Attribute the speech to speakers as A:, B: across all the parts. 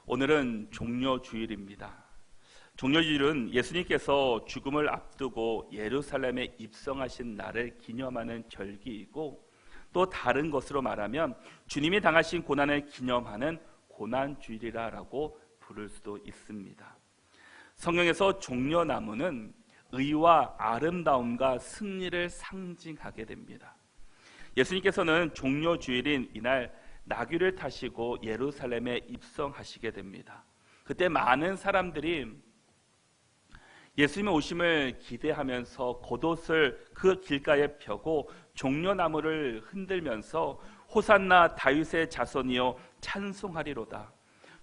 A: 오늘은 종려주일입니다. 종려주일은 예수님께서 죽음을 앞두고 예루살렘에 입성하신 날을 기념하는 절기이고, 또 다른 것으로 말하면 주님이 당하신 고난을 기념하는 고난주일이라고 부를 수도 있습니다. 성경에서 종려나무는 의와 아름다움과 승리를 상징하게 됩니다. 예수님께서는 종려주일인 이날 나귀를 타시고 예루살렘에 입성하시게 됩니다. 그때 많은 사람들이 예수님의 오심을 기대하면서 겉옷을 그 길가에 펴고 종려나무를 흔들면서 호산나 다윗의 자손이여 찬송하리로다,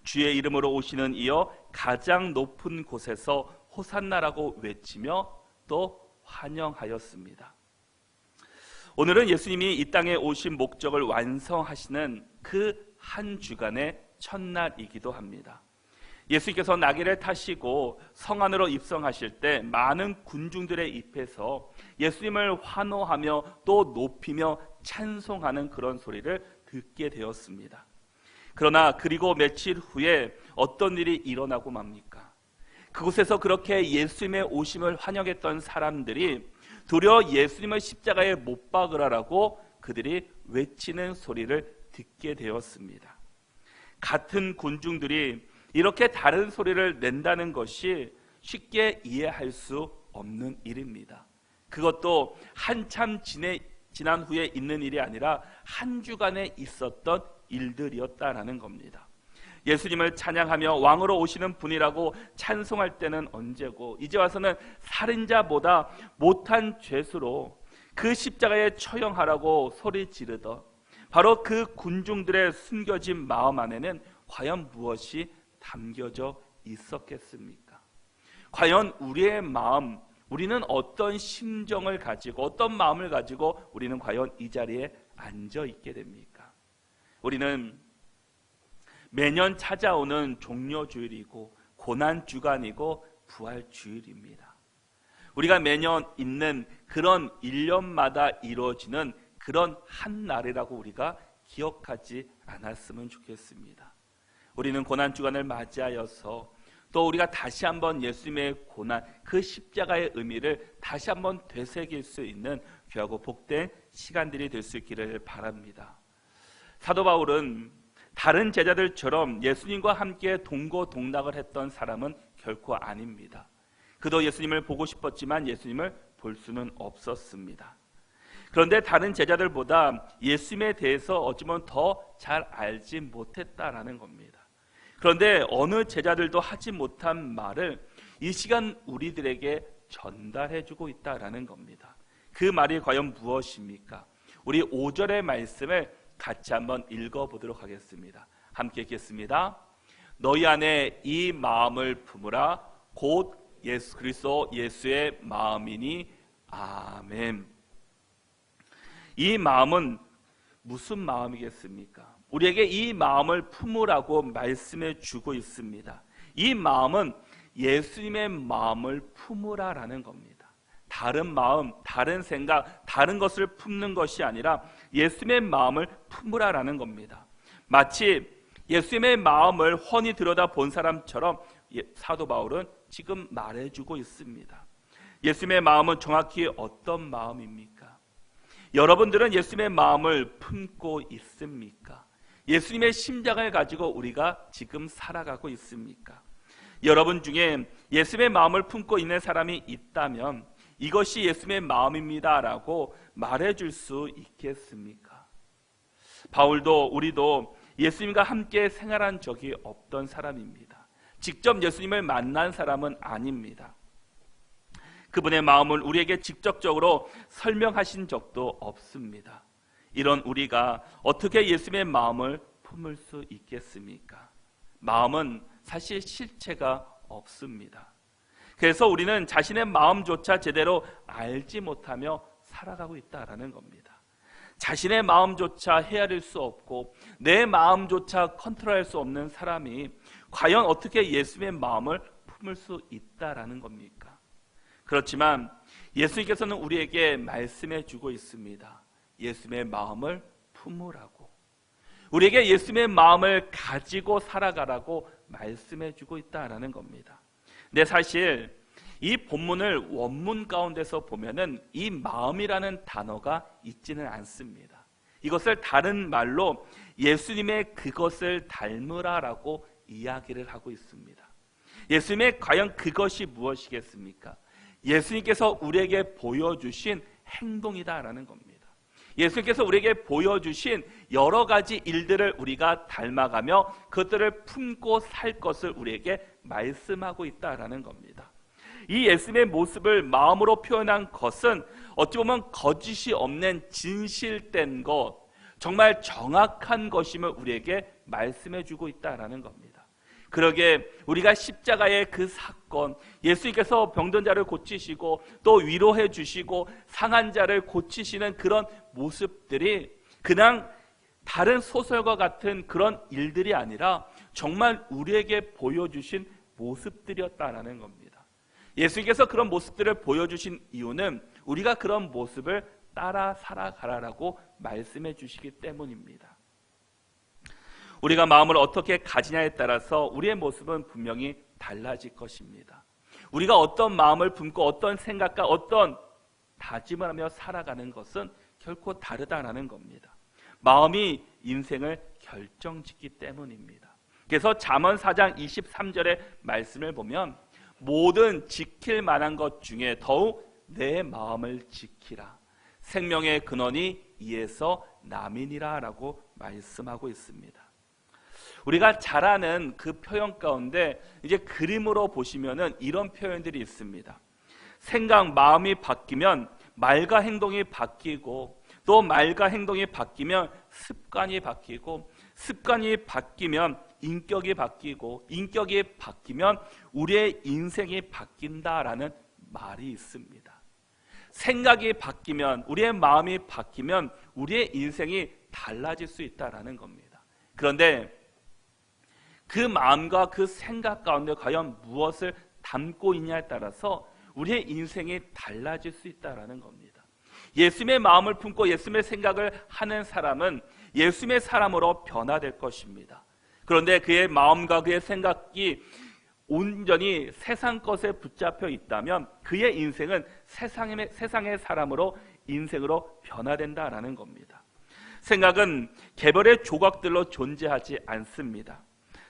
A: 주의 이름으로 오시는 이여 가장 높은 곳에서 호산나라고 외치며 또 환영하였습니다. 오늘은 예수님이 이 땅에 오신 목적을 완성하시는 그 한 주간의 첫날이기도 합니다. 예수님께서 나귀를 타시고 성 안으로 입성하실 때 많은 군중들의 입에서 예수님을 환호하며 또 높이며 찬송하는 그런 소리를 듣게 되었습니다. 그러나 그리고 며칠 후에 어떤 일이 일어나고 맙니까? 그곳에서 그렇게 예수님의 오심을 환영했던 사람들이 도리어 예수님을 십자가에 못 박으라라고 그들이 외치는 소리를 듣게 되었습니다. 같은 군중들이 이렇게 다른 소리를 낸다는 것이 쉽게 이해할 수 없는 일입니다. 그것도 한참 지난 후에 있는 일이 아니라 한 주간에 있었던 일들이었다라는 겁니다. 예수님을 찬양하며 왕으로 오시는 분이라고 찬송할 때는 언제고, 이제 와서는 살인자보다 못한 죄수로 그 십자가에 처형하라고 소리 지르던 바로 그 군중들의 숨겨진 마음 안에는 과연 무엇이 담겨져 있었겠습니까? 과연 우리의 마음, 우리는 어떤 심정을 가지고 어떤 마음을 가지고 우리는 과연 이 자리에 앉아 있게 됩니까? 우리는 매년 찾아오는 종려주일이고 고난주간이고 부활주일입니다. 우리가 매년 있는 그런 1년마다 이루어지는 그런 한 날이라고 우리가 기억하지 않았으면 좋겠습니다. 우리는 고난주간을 맞이하여서 또 우리가 다시 한번 예수님의 고난, 그 십자가의 의미를 다시 한번 되새길 수 있는 귀하고 복된 시간들이 될 수 있기를 바랍니다. 사도 바울은 다른 제자들처럼 예수님과 함께 동고동락을 했던 사람은 결코 아닙니다. 그도 예수님을 보고 싶었지만 예수님을 볼 수는 없었습니다. 그런데 다른 제자들보다 예수님에 대해서 어찌보면 더 잘 알지 못했다라는 겁니다. 그런데 어느 제자들도 하지 못한 말을 이 시간 우리들에게 전달해주고 있다라는 겁니다. 그 말이 과연 무엇입니까? 우리 5절의 말씀을 같이 한번 읽어보도록 하겠습니다. 함께 읽겠습니다. 너희 안에 이 마음을 품으라, 곧 예수 그리스도 예수의 마음이니. 아멘. 이 마음은 무슨 마음이겠습니까? 우리에게 이 마음을 품으라고 말씀해 주고 있습니다. 이 마음은 예수님의 마음을 품으라라는 겁니다. 다른 마음, 다른 생각, 다른 것을 품는 것이 아니라 예수님의 마음을 품으라라는 겁니다. 마치 예수님의 마음을 훤히 들여다 본 사람처럼 사도 바울은 지금 말해주고 있습니다. 예수님의 마음은 정확히 어떤 마음입니까? 여러분들은 예수님의 마음을 품고 있습니까? 예수님의 심장을 가지고 우리가 지금 살아가고 있습니까? 여러분 중에 예수님의 마음을 품고 있는 사람이 있다면 이것이 예수님의 마음입니다 라고 말해줄 수 있겠습니까? 바울도 우리도 예수님과 함께 생활한 적이 없던 사람입니다. 직접 예수님을 만난 사람은 아닙니다. 그분의 마음을 우리에게 직접적으로 설명하신 적도 없습니다. 이런 우리가 어떻게 예수님의 마음을 품을 수 있겠습니까? 마음은 사실 실체가 없습니다. 그래서 우리는 자신의 마음조차 제대로 알지 못하며 살아가고 있다라는 겁니다. 자신의 마음조차 헤아릴 수 없고 내 마음조차 컨트롤할 수 없는 사람이 과연 어떻게 예수님의 마음을 품을 수 있다라는 겁니까? 그렇지만 예수님께서는 우리에게 말씀해 주고 있습니다. 예수님의 마음을 품으라고. 우리에게 예수님의 마음을 가지고 살아가라고 말씀해 주고 있다라는 겁니다. 근데 사실 이 본문을 원문 가운데서 보면은 이 마음이라는 단어가 있지는 않습니다. 이것을 다른 말로 예수님의 그것을 닮으라라고 이야기를 하고 있습니다. 예수님의 과연 그것이 무엇이겠습니까? 예수님께서 우리에게 보여주신 행동이다라는 겁니다. 예수님께서 우리에게 보여주신 여러 가지 일들을 우리가 닮아가며 그것들을 품고 살 것을 우리에게 말씀하고 있다라는 겁니다. 이 예수님의 모습을 마음으로 표현한 것은 어찌 보면 거짓이 없는 진실된 것, 정말 정확한 것임을 우리에게 말씀해 주고 있다라는 겁니다. 그러게 우리가 십자가의 그 사건, 예수님께서 병든 자를 고치시고 또 위로해 주시고 상한 자를 고치시는 그런 모습들이 그냥 다른 소설과 같은 그런 일들이 아니라 정말 우리에게 보여주신 모습들이었다라는 겁니다. 예수님께서 그런 모습들을 보여주신 이유는 우리가 그런 모습을 따라 살아가라라고 말씀해 주시기 때문입니다. 우리가 마음을 어떻게 가지냐에 따라서 우리의 모습은 분명히 달라질 것입니다. 우리가 어떤 마음을 품고 어떤 생각과 어떤 다짐을 하며 살아가는 것은 결코 다르다라는 겁니다. 마음이 인생을 결정짓기 때문입니다. 그래서 잠언 4장 23절의 말씀을 보면 모든 지킬 만한 것 중에 더욱 내 마음을 지키라. 생명의 근원이 이에서 남이니라 라고 말씀하고 있습니다. 우리가 잘 아는 그 표현 가운데 이제 그림으로 보시면은 이런 표현들이 있습니다. 생각, 마음이 바뀌면 말과 행동이 바뀌고 또 말과 행동이 바뀌면 습관이 바뀌고 습관이 바뀌면 인격이 바뀌고 인격이 바뀌면 우리의 인생이 바뀐다라는 말이 있습니다. 생각이 바뀌면 우리의 마음이 바뀌면 우리의 인생이 달라질 수 있다라는 겁니다. 그런데 그 마음과 그 생각 가운데 과연 무엇을 담고 있냐에 따라서 우리의 인생이 달라질 수 있다라는 겁니다. 예수님의 마음을 품고 예수님의 생각을 하는 사람은 예수님의 사람으로 변화될 것입니다. 그런데 그의 마음과 그의 생각이 온전히 세상 것에 붙잡혀 있다면 그의 인생은 세상의 사람으로 인생으로 변화된다라는 겁니다. 생각은 개별의 조각들로 존재하지 않습니다.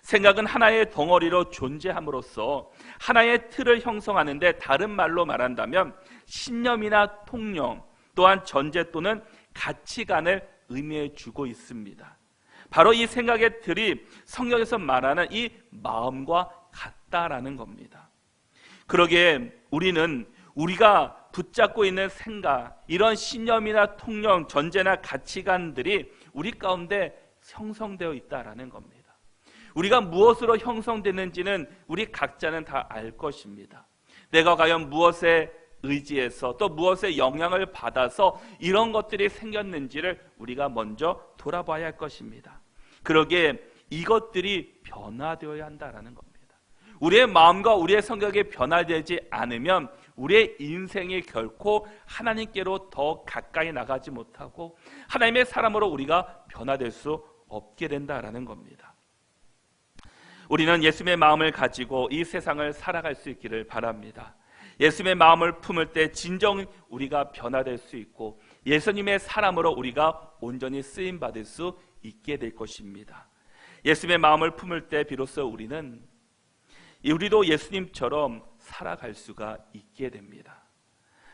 A: 생각은 하나의 덩어리로 존재함으로써 하나의 틀을 형성하는데 다른 말로 말한다면 신념이나 통념 또한 전제 또는 가치관을 의미해 주고 있습니다. 바로 이 생각의 틀이 성경에서 말하는 이 마음과 같다라는 겁니다. 그러기에 우리는 우리가 붙잡고 있는 생각, 이런 신념이나 통념, 전제나 가치관들이 우리 가운데 형성되어 있다라는 겁니다. 우리가 무엇으로 형성되는지는 우리 각자는 다 알 것입니다. 내가 과연 무엇에 의지해서 또 무엇에 영향을 받아서 이런 것들이 생겼는지를 우리가 먼저 돌아봐야 할 것입니다. 그러기에 이것들이 변화되어야 한다는 겁니다. 우리의 마음과 우리의 성격이 변화되지 않으면 우리의 인생이 결코 하나님께로 더 가까이 나가지 못하고 하나님의 사람으로 우리가 변화될 수 없게 된다는 겁니다. 우리는 예수님의 마음을 가지고 이 세상을 살아갈 수 있기를 바랍니다. 예수님의 마음을 품을 때 진정 우리가 변화될 수 있고 예수님의 사람으로 우리가 온전히 쓰임받을 수 있게 될 것입니다. 예수님의 마음을 품을 때 비로소 우리도 예수님처럼 살아갈 수가 있게 됩니다.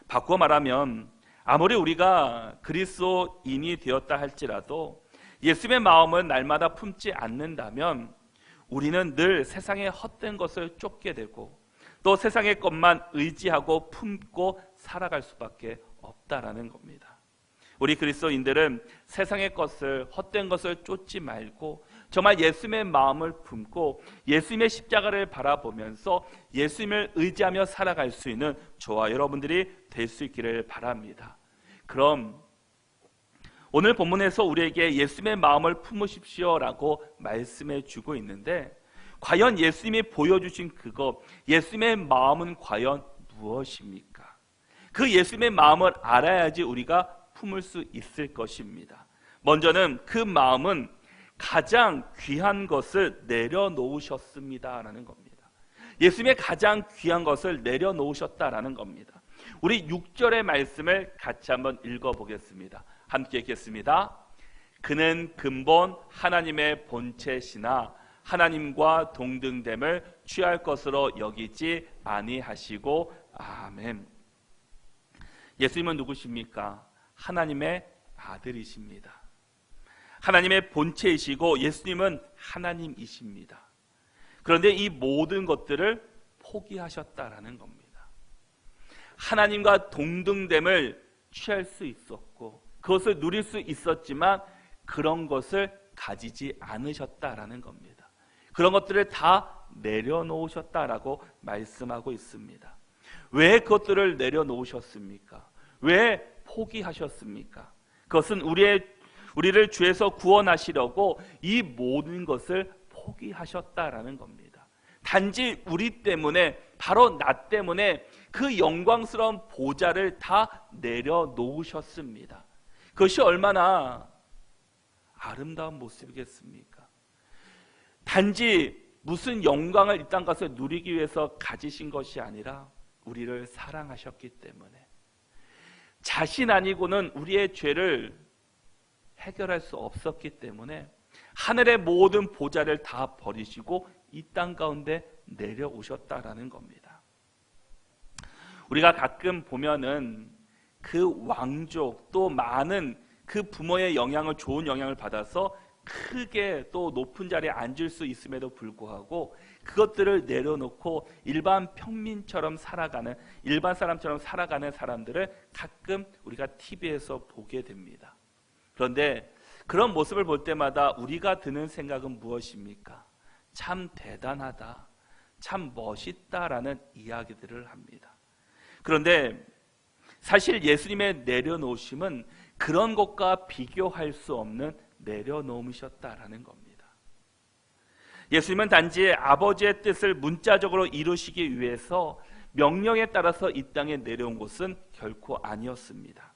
A: 바꿔 말하면 아무리 우리가 그리스도인이 되었다 할지라도 예수님의 마음은 날마다 품지 않는다면 우리는 늘 세상의 헛된 것을 쫓게 되고 또 세상의 것만 의지하고 품고 살아갈 수밖에 없다라는 겁니다. 우리 그리스도인들은 세상의 것을, 헛된 것을 쫓지 말고 정말 예수님의 마음을 품고 예수님의 십자가를 바라보면서 예수님을 의지하며 살아갈 수 있는 저와 여러분들이 될 수 있기를 바랍니다. 그럼 오늘 본문에서 우리에게 예수님의 마음을 품으십시오라고 말씀해 주고 있는데 과연 예수님이 보여주신 그것, 예수님의 마음은 과연 무엇입니까? 그 예수님의 마음을 알아야지 우리가 품을 수 있을 것입니다. 먼저는 그 마음은 가장 귀한 것을 내려놓으셨습니다라는 겁니다. 예수님의 가장 귀한 것을 내려놓으셨다라는 겁니다. 우리 6절의 말씀을 같이 한번 읽어보겠습니다. 함께 읽겠습니다. 그는 근본 하나님의 본체시나 하나님과 동등됨을 취할 것으로 여기지 아니하시고. 아멘. 예수님은 누구십니까? 하나님의 아들이십니다. 하나님의 본체이시고 예수님은 하나님이십니다. 그런데 이 모든 것들을 포기하셨다라는 겁니다. 하나님과 동등됨을 취할 수 있었고 그것을 누릴 수 있었지만 그런 것을 가지지 않으셨다라는 겁니다. 그런 것들을 다 내려놓으셨다라고 말씀하고 있습니다. 왜 그것들을 내려놓으셨습니까? 왜 포기하셨습니까? 그것은 우리를 죄에서 구원하시려고 이 모든 것을 포기하셨다라는 겁니다. 단지 우리 때문에, 바로 나 때문에 그 영광스러운 보좌를 다 내려놓으셨습니다. 그것이 얼마나 아름다운 모습이겠습니까? 단지 무슨 영광을 이 땅 가서 누리기 위해서 가지신 것이 아니라 우리를 사랑하셨기 때문에, 자신 아니고는 우리의 죄를 해결할 수 없었기 때문에 하늘의 모든 보좌를 다 버리시고 이 땅 가운데 내려오셨다라는 겁니다. 우리가 가끔 보면은 그 왕족, 또 많은 그 부모의 영향을, 좋은 영향을 받아서 크게 또 높은 자리에 앉을 수 있음에도 불구하고 그것들을 내려놓고 일반 평민처럼 살아가는, 일반 사람처럼 살아가는 사람들을 가끔 우리가 TV에서 보게 됩니다. 그런데 그런 모습을 볼 때마다 우리가 드는 생각은 무엇입니까? 참 대단하다, 참 멋있다라는 이야기들을 합니다. 그런데 사실 예수님의 내려놓으심은 그런 것과 비교할 수 없는 내려놓으셨다라는 겁니다. 예수님은 단지 아버지의 뜻을 문자적으로 이루시기 위해서 명령에 따라서 이 땅에 내려온 것은 결코 아니었습니다.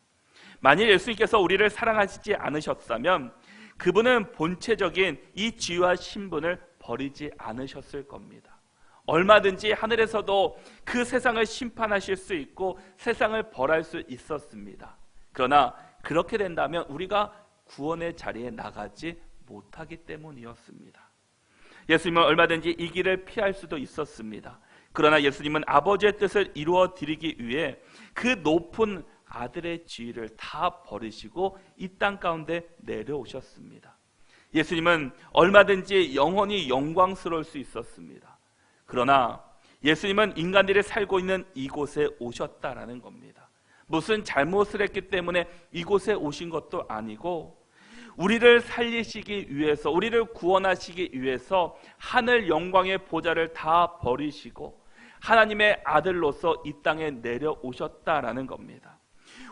A: 만일 예수님께서 우리를 사랑하시지 않으셨다면 그분은 본체적인 이 지위와 신분을 버리지 않으셨을 겁니다. 얼마든지 하늘에서도 그 세상을 심판하실 수 있고 세상을 벌할 수 있었습니다. 그러나 그렇게 된다면 우리가 구원의 자리에 나가지 못하기 때문이었습니다. 예수님은 얼마든지 이 길을 피할 수도 있었습니다. 그러나 예수님은 아버지의 뜻을 이루어 드리기 위해 그 높은 아들의 지위를 다 버리시고 이 땅 가운데 내려오셨습니다. 예수님은 얼마든지 영원히 영광스러울 수 있었습니다. 그러나 예수님은 인간들이 살고 있는 이곳에 오셨다라는 겁니다. 무슨 잘못을 했기 때문에 이곳에 오신 것도 아니고 우리를 살리시기 위해서, 우리를 구원하시기 위해서 하늘 영광의 보좌를 다 버리시고 하나님의 아들로서 이 땅에 내려오셨다라는 겁니다.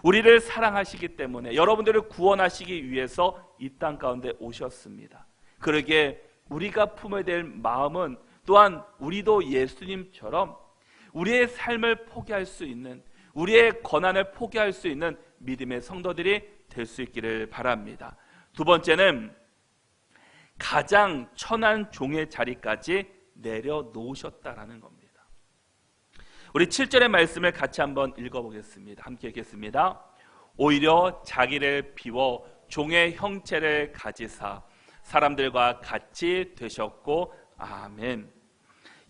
A: 우리를 사랑하시기 때문에, 여러분들을 구원하시기 위해서 이 땅 가운데 오셨습니다. 그러기에 우리가 품어야 될 마음은 또한 우리도 예수님처럼 우리의 삶을 포기할 수 있는, 우리의 권한을 포기할 수 있는 믿음의 성도들이 될 수 있기를 바랍니다. 두 번째는 가장 천한 종의 자리까지 내려놓으셨다라는 겁니다. 우리 7절의 말씀을 같이 한번 읽어보겠습니다. 함께 읽겠습니다. 오히려 자기를 비워 종의 형체를 가지사 사람들과 같이 되셨고. 아멘.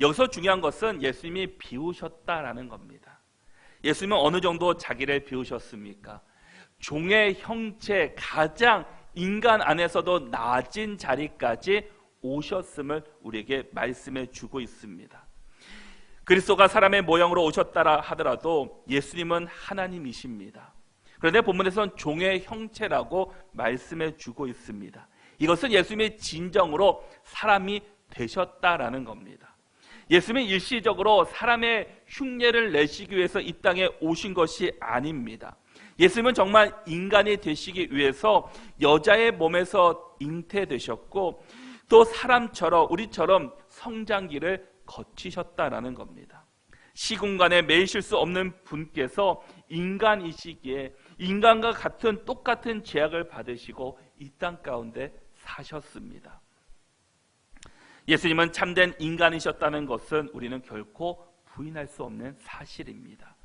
A: 여기서 중요한 것은 예수님이 비우셨다라는 겁니다. 예수님은 어느 정도 자기를 비우셨습니까? 종의 형체, 가장 인간 안에서도 낮은 자리까지 오셨음을 우리에게 말씀해 주고 있습니다. 그리스도가 사람의 모형으로 오셨다라 하더라도 예수님은 하나님이십니다. 그런데 본문에서는 종의 형체라고 말씀해 주고 있습니다. 이것은 예수님이 진정으로 사람이 되셨다라는 겁니다. 예수님은 일시적으로 사람의 흉내를 내시기 위해서 이 땅에 오신 것이 아닙니다. 예수님은 정말 인간이 되시기 위해서 여자의 몸에서 잉태되셨고 또 사람처럼, 우리처럼 성장기를 거치셨다라는 겁니다. 시공간에 매이실 수 없는 분께서 인간이시기에 인간과 같은 똑같은 죄악을 받으시고 이 땅 가운데 사셨습니다. 예수님은 참된 인간이셨다는 것은 우리는 결코 부인할 수 없는 사실입니다.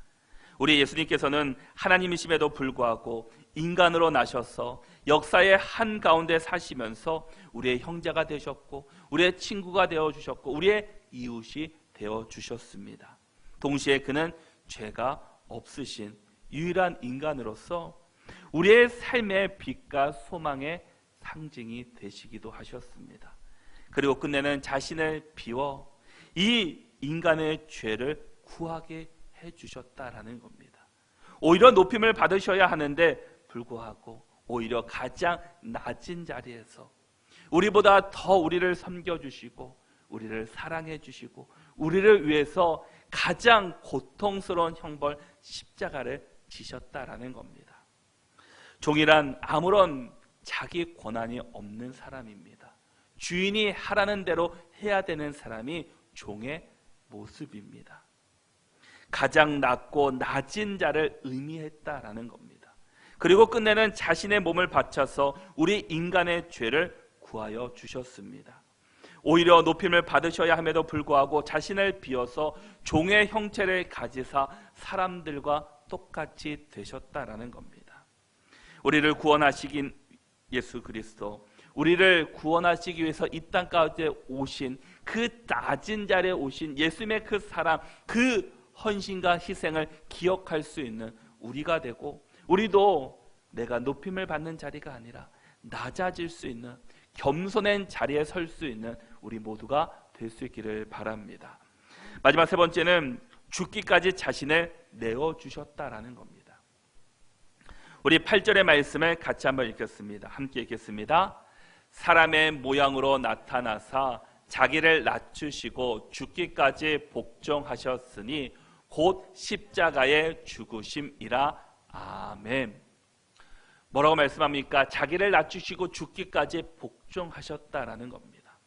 A: 우리 예수님께서는 하나님이심에도 불구하고 인간으로 나셔서 역사의 한가운데 사시면서 우리의 형제가 되셨고 우리의 친구가 되어주셨고 우리의 이웃이 되어주셨습니다. 동시에 그는 죄가 없으신 유일한 인간으로서 우리의 삶의 빛과 소망의 상징이 되시기도 하셨습니다. 그리고 끝내는 자신을 비워 이 인간의 죄를 구하게 해주셨다라는 겁니다. 오히려 높임을 받으셔야 하는데 불구하고 오히려 가장 낮은 자리에서 우리보다 더 우리를 섬겨주시고 우리를 사랑해 주시고 우리를 위해서 가장 고통스러운 형벌 십자가를 지셨다라는 겁니다. 종이란 아무런 자기 권한이 없는 사람입니다. 주인이 하라는 대로 해야 되는 사람이 종의 모습입니다. 가장 낮고 낮은 자를 의미했다라는 겁니다. 그리고 끝내는 자신의 몸을 바쳐서 우리 인간의 죄를 구하여 주셨습니다. 오히려 높임을 받으셔야 함에도 불구하고 자신을 비워서 종의 형체를 가지사 사람들과 똑같이 되셨다라는 겁니다. 우리를 구원하시긴 예수 그리스도, 우리를 구원하시기 위해서 이 땅 가운데 오신 그 낮은 자리에 오신 예수님의 그 사랑, 그 헌신과 희생을 기억할 수 있는 우리가 되고, 우리도 내가 높임을 받는 자리가 아니라 낮아질 수 있는 겸손한 자리에 설 수 있는 우리 모두가 될 수 있기를 바랍니다. 마지막 세 번째는 죽기까지 자신을 내어주셨다라는 겁니다. 우리 8절의 말씀을 같이 한번 읽겠습니다. 함께 읽겠습니다. 사람의 모양으로 나타나사 자기를 낮추시고 죽기까지 복종하셨으니 곧 십자가의 죽으심이라. 아멘. 뭐라고 말씀합니까? 자기를 낮추시고 죽기까지 복종하셨다라는 겁니다.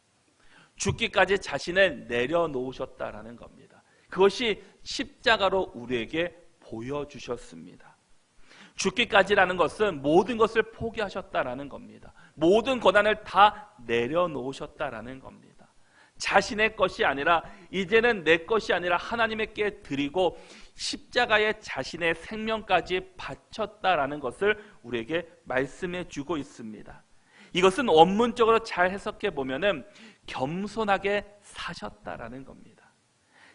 A: 죽기까지 자신을 내려놓으셨다라는 겁니다. 그것이 십자가로 우리에게 보여주셨습니다. 죽기까지라는 것은 모든 것을 포기하셨다라는 겁니다. 모든 고난을 다 내려놓으셨다라는 겁니다. 자신의 것이 아니라 이제는 내 것이 아니라 하나님께 드리고 십자가에 자신의 생명까지 바쳤다라는 것을 우리에게 말씀해 주고 있습니다. 이것은 원문적으로 잘 해석해 보면은 겸손하게 사셨다라는 겁니다.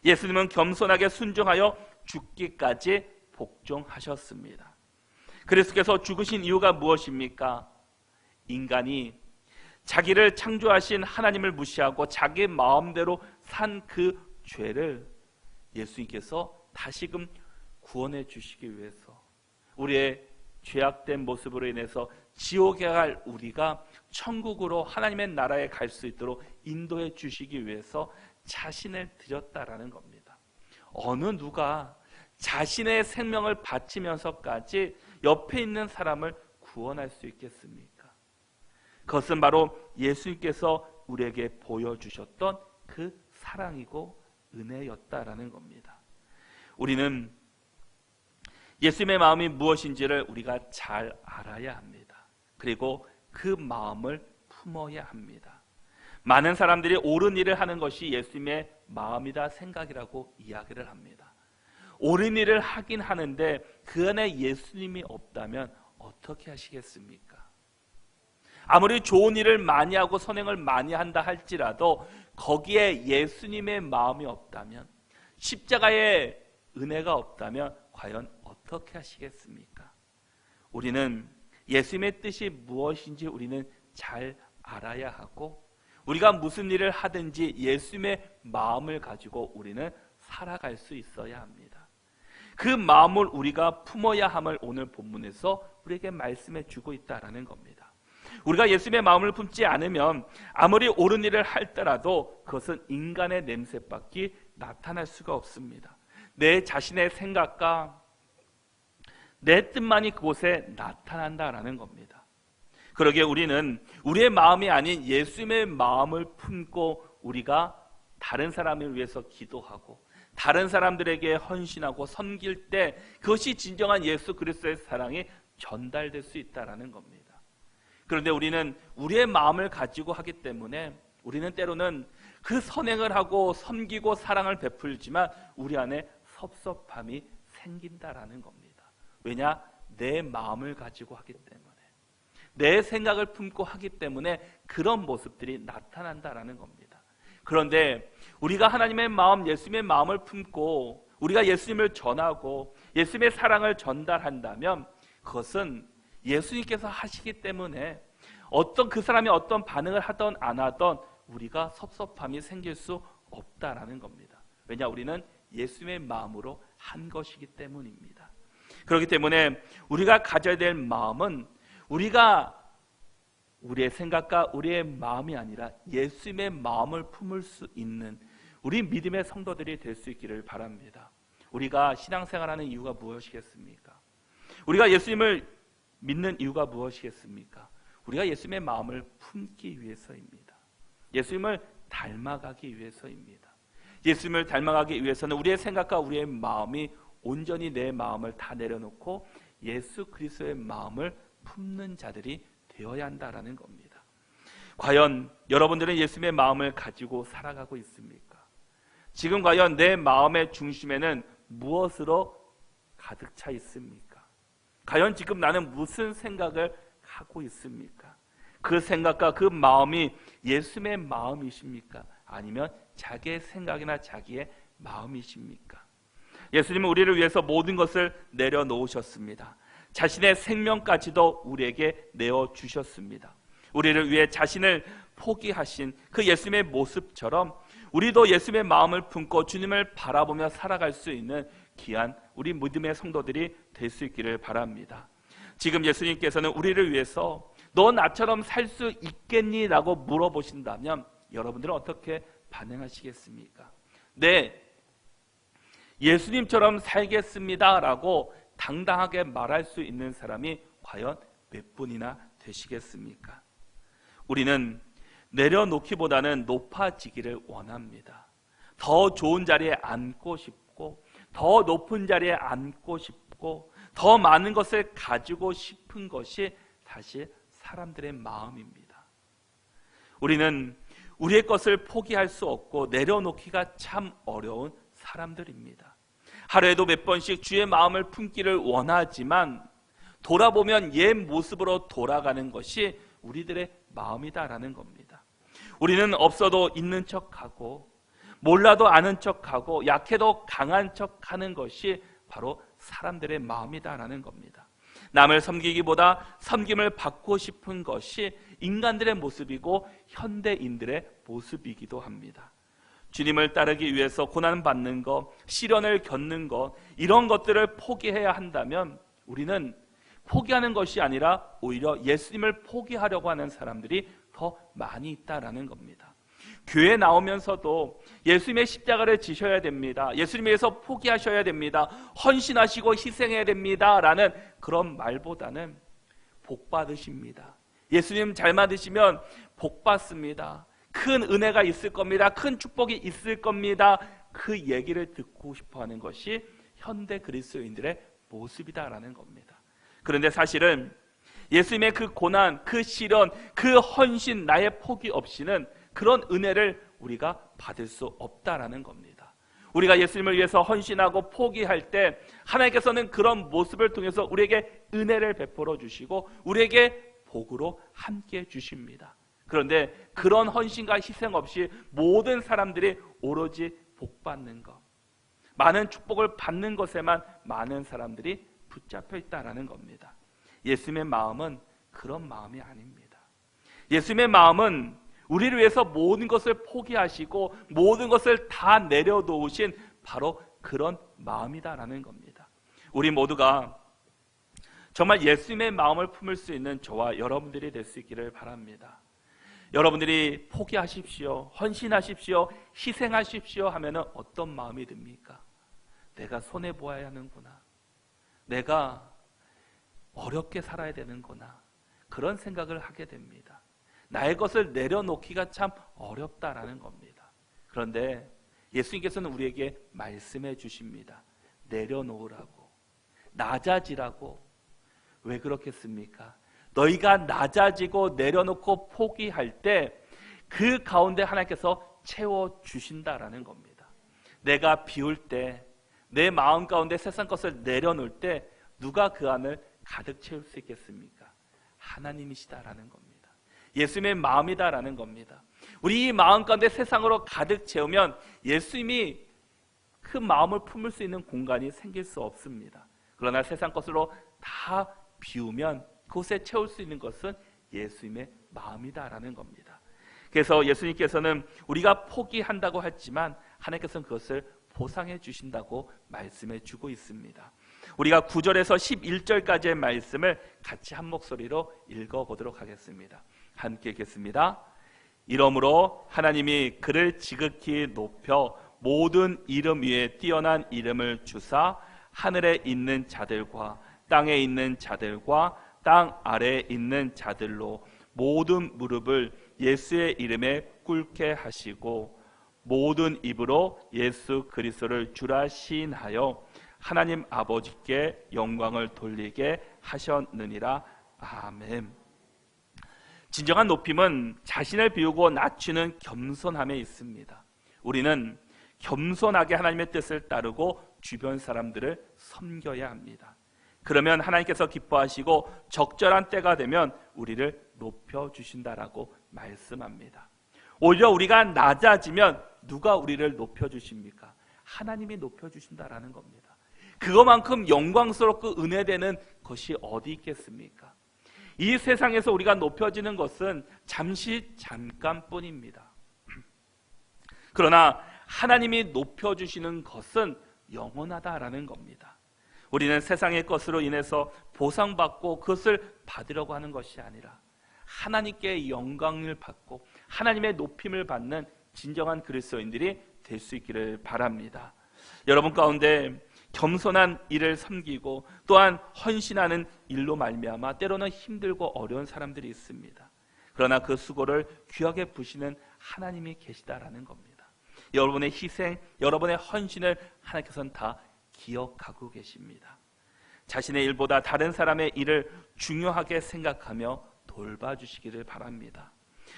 A: 예수님은 겸손하게 순종하여 죽기까지 복종하셨습니다. 그리스도께서 죽으신 이유가 무엇입니까? 인간이 자기를 창조하신 하나님을 무시하고 자기 마음대로 산 그 죄를 예수님께서 다시금 구원해 주시기 위해서 우리의 죄악된 모습으로 인해서 지옥에 갈 우리가 천국으로 하나님의 나라에 갈 수 있도록 인도해 주시기 위해서 자신을 드렸다라는 겁니다. 어느 누가 자신의 생명을 바치면서까지 옆에 있는 사람을 구원할 수 있겠습니까? 그것은 바로 예수님께서 우리에게 보여주셨던 그 사랑이고 은혜였다라는 겁니다. 우리는 예수님의 마음이 무엇인지를 우리가 잘 알아야 합니다. 그리고 그 마음을 품어야 합니다. 많은 사람들이 옳은 일을 하는 것이 예수님의 마음이다 생각이라고 이야기를 합니다. 옳은 일을 하긴 하는데 그 안에 예수님이 없다면 어떻게 하시겠습니까? 아무리 좋은 일을 많이 하고 선행을 많이 한다 할지라도 거기에 예수님의 마음이 없다면, 십자가의 은혜가 없다면 과연 어떻게 하시겠습니까? 우리는 예수님의 뜻이 무엇인지 우리는 잘 알아야 하고, 우리가 무슨 일을 하든지 예수님의 마음을 가지고 우리는 살아갈 수 있어야 합니다. 그 마음을 우리가 품어야 함을 오늘 본문에서 우리에게 말씀해 주고 있다는 겁니다. 우리가 예수님의 마음을 품지 않으면 아무리 옳은 일을 할지라도 그것은 인간의 냄새밖에 나타날 수가 없습니다. 내 자신의 생각과 내 뜻만이 그곳에 나타난다라는 겁니다. 그러기에 우리는 우리의 마음이 아닌 예수님의 마음을 품고 우리가 다른 사람을 위해서 기도하고 다른 사람들에게 헌신하고 섬길 때 그것이 진정한 예수 그리스도의 사랑이 전달될 수 있다는 겁니다. 그런데 우리는 우리의 마음을 가지고 하기 때문에 우리는 때로는 그 선행을 하고 섬기고 사랑을 베풀지만 우리 안에 섭섭함이 생긴다라는 겁니다. 왜냐? 내 마음을 가지고 하기 때문에, 내 생각을 품고 하기 때문에 그런 모습들이 나타난다라는 겁니다. 그런데 우리가 하나님의 마음, 예수님의 마음을 품고 우리가 예수님을 전하고 예수님의 사랑을 전달한다면 그것은 예수님께서 하시기 때문에 어떤 그 사람이 어떤 반응을 하던 안 하던 우리가 섭섭함이 생길 수 없다라는 겁니다. 왜냐? 우리는 예수님의 마음으로 한 것이기 때문입니다. 그렇기 때문에 우리가 가져야 될 마음은 우리가 우리의 생각과 우리의 마음이 아니라 예수님의 마음을 품을 수 있는 우리 믿음의 성도들이 될 수 있기를 바랍니다. 우리가 신앙생활하는 이유가 무엇이겠습니까? 우리가 예수님을 믿는 이유가 무엇이겠습니까? 우리가 예수님의 마음을 품기 위해서입니다. 예수님을 닮아가기 위해서입니다. 예수님을 닮아가기 위해서는 우리의 생각과 우리의 마음이 온전히 내 마음을 다 내려놓고 예수 그리스도의 마음을 품는 자들이 되어야 한다라는 겁니다. 과연 여러분들은 예수님의 마음을 가지고 살아가고 있습니까? 지금 과연 내 마음의 중심에는 무엇으로 가득 차 있습니까? 과연 지금 나는 무슨 생각을 하고 있습니까? 그 생각과 그 마음이 예수님의 마음이십니까? 아니면 자기의 생각이나 자기의 마음이십니까? 예수님은 우리를 위해서 모든 것을 내려놓으셨습니다. 자신의 생명까지도 우리에게 내어주셨습니다. 우리를 위해 자신을 포기하신 그 예수님의 모습처럼 우리도 예수님의 마음을 품고 주님을 바라보며 살아갈 수 있는 귀한 우리 믿음의 성도들이 될 수 있기를 바랍니다. 지금 예수님께서는 우리를 위해서 너 나처럼 살 수 있겠니? 라고 물어보신다면 여러분들은 어떻게 반응하시겠습니까? 네, 예수님처럼 살겠습니다 라고 당당하게 말할 수 있는 사람이 과연 몇 분이나 되시겠습니까? 우리는 내려놓기보다는 높아지기를 원합니다. 더 좋은 자리에 앉고 싶고 더 높은 자리에 앉고 싶고 더 많은 것을 가지고 싶은 것이 사실 사람들의 마음입니다. 우리는 우리의 것을 포기할 수 없고 내려놓기가 참 어려운 사람들입니다. 하루에도 몇 번씩 주의 마음을 품기를 원하지만 돌아보면 옛 모습으로 돌아가는 것이 우리들의 마음이다라는 겁니다. 우리는 없어도 있는 척하고 몰라도 아는 척하고 약해도 강한 척하는 것이 바로 사람들의 마음이다라는 겁니다. 남을 섬기기보다 섬김을 받고 싶은 것이 인간들의 모습이고 현대인들의 모습이기도 합니다. 주님을 따르기 위해서 고난받는 것, 시련을 겪는 것, 이런 것들을 포기해야 한다면 우리는 포기하는 것이 아니라 오히려 예수님을 포기하려고 하는 사람들이 더 많이 있다라는 겁니다. 교회 나오면서도 예수님의 십자가를 지셔야 됩니다. 예수님 위해서 포기하셔야 됩니다. 헌신하시고 희생해야 됩니다. 라는 그런 말보다는 복 받으십니다. 예수님 잘 받으시면 복 받습니다. 큰 은혜가 있을 겁니다. 큰 축복이 있을 겁니다. 그 얘기를 듣고 싶어하는 것이 현대 그리스도인들의 모습이다라는 겁니다. 그런데 사실은 예수님의 그 고난, 그 시련, 그 헌신, 나의 포기 없이는 그런 은혜를 우리가 받을 수 없다라는 겁니다. 우리가 예수님을 위해서 헌신하고 포기할 때 하나님께서는 그런 모습을 통해서 우리에게 은혜를 베풀어 주시고 우리에게 복으로 함께 주십니다. 그런데 그런 헌신과 희생 없이 모든 사람들이 오로지 복 받는 것, 많은 축복을 받는 것에만 많은 사람들이 붙잡혀 있다라는 겁니다. 예수님의 마음은 그런 마음이 아닙니다. 예수님의 마음은 우리를 위해서 모든 것을 포기하시고 모든 것을 다 내려놓으신 바로 그런 마음이다라는 겁니다. 우리 모두가 정말 예수님의 마음을 품을 수 있는 저와 여러분들이 될 수 있기를 바랍니다. 여러분들이 포기하십시오, 헌신하십시오, 희생하십시오 하면은 어떤 마음이 듭니까? 내가 손해보아야 하는구나, 내가 어렵게 살아야 되는구나, 그런 생각을 하게 됩니다. 나의 것을 내려놓기가 참 어렵다라는 겁니다. 그런데 예수님께서는 우리에게 말씀해 주십니다. 내려놓으라고, 낮아지라고. 왜 그렇겠습니까? 너희가 낮아지고 내려놓고 포기할 때 그 가운데 하나님께서 채워주신다라는 겁니다. 내가 비울 때, 내 마음 가운데 세상 것을 내려놓을 때 누가 그 안을 가득 채울 수 있겠습니까? 하나님이시다라는 겁니다. 예수님의 마음이다라는 겁니다. 우리 이 마음 가운데 세상으로 가득 채우면 예수님이 그 마음을 품을 수 있는 공간이 생길 수 없습니다. 그러나 세상 것으로 다 비우면 그곳에 채울 수 있는 것은 예수님의 마음이다라는 겁니다. 그래서 예수님께서는 우리가 포기한다고 했지만 하나님께서는 그것을 보상해 주신다고 말씀해 주고 있습니다. 우리가 9절에서 11절까지의 말씀을 같이 한 목소리로 읽어보도록 하겠습니다. 함께 읽겠습니다. 이러므로 하나님이 그를 지극히 높여 모든 이름 위에 뛰어난 이름을 주사 하늘에 있는 자들과 땅에 있는 자들과 땅 아래에 있는 자들로 모든 무릎을 예수의 이름에 꿇게 하시고 모든 입으로 예수 그리스도를 주라 시인하여 하나님 아버지께 영광을 돌리게 하셨느니라. 아멘. 진정한 높임은 자신을 비우고 낮추는 겸손함에 있습니다. 우리는 겸손하게 하나님의 뜻을 따르고 주변 사람들을 섬겨야 합니다. 그러면 하나님께서 기뻐하시고 적절한 때가 되면 우리를 높여주신다라고 말씀합니다. 오히려 우리가 낮아지면 누가 우리를 높여주십니까? 하나님이 높여주신다라는 겁니다. 그것만큼 영광스럽고 은혜되는 것이 어디 있겠습니까? 이 세상에서 우리가 높여지는 것은 잠깐뿐입니다. 그러나 하나님이 높여주시는 것은 영원하다라는 겁니다. 우리는 세상의 것으로 인해서 보상받고 그것을 받으려고 하는 것이 아니라 하나님께 영광을 받고 하나님의 높임을 받는 진정한 그리스도인들이 될 수 있기를 바랍니다. 여러분 가운데 겸손한 일을 섬기고 또한 헌신하는 일로 말미암아 때로는 힘들고 어려운 사람들이 있습니다. 그러나 그 수고를 귀하게 보시는 하나님이 계시다라는 겁니다. 여러분의 희생, 여러분의 헌신을 하나님께서는 다 기억하고 계십니다. 자신의 일보다 다른 사람의 일을 중요하게 생각하며 돌봐주시기를 바랍니다.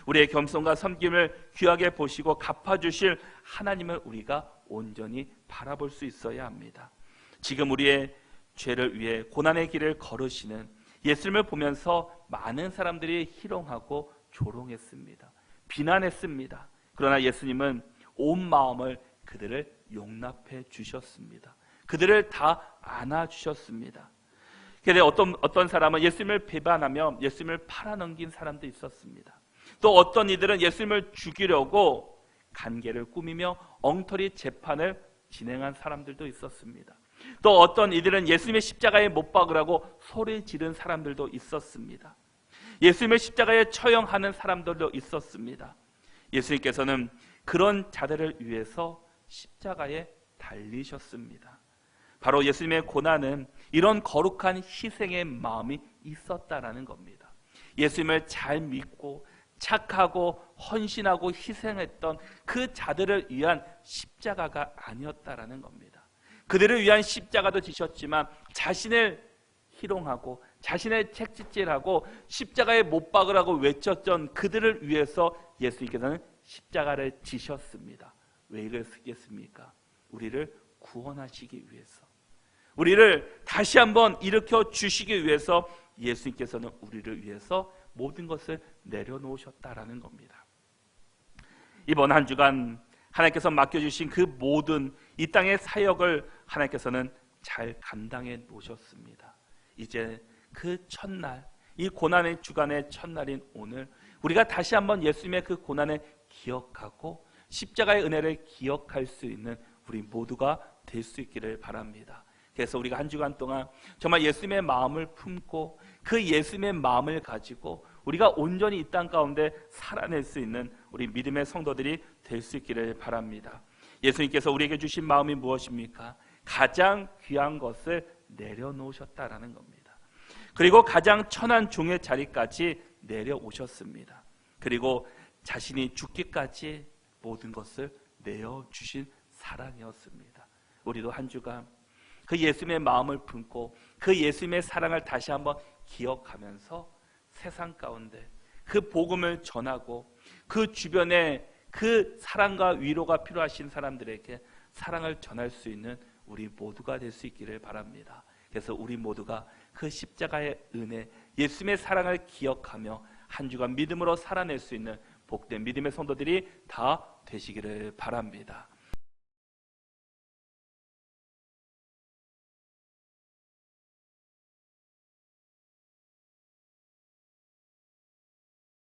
A: 우리의 겸손과 섬김을 귀하게 보시고 갚아주실 하나님을 우리가 온전히 바라볼 수 있어야 합니다. 지금 우리의 죄를 위해 고난의 길을 걸으시는 예수님을 보면서 많은 사람들이 희롱하고 조롱했습니다. 비난했습니다. 그러나 예수님은 온 마음을 그들을 용납해 주셨습니다. 그들을 다 안아주셨습니다. 그런데 어떤 사람은 예수님을 배반하며 예수님을 팔아넘긴 사람도 있었습니다. 또 어떤 이들은 예수님을 죽이려고 간계를 꾸미며 엉터리 재판을 진행한 사람들도 있었습니다. 또 어떤 이들은 예수님의 십자가에 못 박으라고 소리 지른 사람들도 있었습니다. 예수님의 십자가에 처형하는 사람들도 있었습니다. 예수님께서는 그런 자들을 위해서 십자가에 달리셨습니다. 바로 예수님의 고난은 이런 거룩한 희생의 마음이 있었다라는 겁니다. 예수님을 잘 믿고 착하고 헌신하고 희생했던 그 자들을 위한 십자가가 아니었다라는 겁니다. 그들을 위한 십자가도 지셨지만 자신을 희롱하고 자신을 책짓질하고 십자가에 못 박으라고 외쳤던 그들을 위해서 예수님께서는 십자가를 지셨습니다. 왜 그랬겠습니까? 우리를 구원하시기 위해서, 우리를 다시 한번 일으켜 주시기 위해서 예수님께서는 우리를 위해서 모든 것을 내려놓으셨다라는 겁니다. 이번 한 주간 하나님께서 맡겨주신 그 모든 이 땅의 사역을 하나님께서는 잘 감당해 놓으셨습니다. 이제 그 첫날, 이 고난의 주간의 첫날인 오늘 우리가 다시 한번 예수님의 그 고난을 기억하고 십자가의 은혜를 기억할 수 있는 우리 모두가 될 수 있기를 바랍니다. 그래서 우리가 한 주간 동안 정말 예수님의 마음을 품고 그 예수님의 마음을 가지고 우리가 온전히 이 땅 가운데 살아낼 수 있는 우리 믿음의 성도들이 될 수 있기를 바랍니다. 예수님께서 우리에게 주신 마음이 무엇입니까? 가장 귀한 것을 내려놓으셨다라는 겁니다. 그리고 가장 천한 종의 자리까지 내려오셨습니다. 그리고 자신이 죽기까지 모든 것을 내어주신 사랑이었습니다. 우리도 한 주간 그 예수님의 마음을 품고 그 예수님의 사랑을 다시 한번 기억하면서 세상 가운데 그 복음을 전하고 그 주변에 그 사랑과 위로가 필요하신 사람들에게 사랑을 전할 수 있는 우리 모두가 될 수 있기를 바랍니다. 그래서 우리 모두가 그 십자가의 은혜, 예수님의 사랑을 기억하며 한 주간 믿음으로 살아낼 수 있는 복된 믿음의 성도들이 다 되시기를 바랍니다.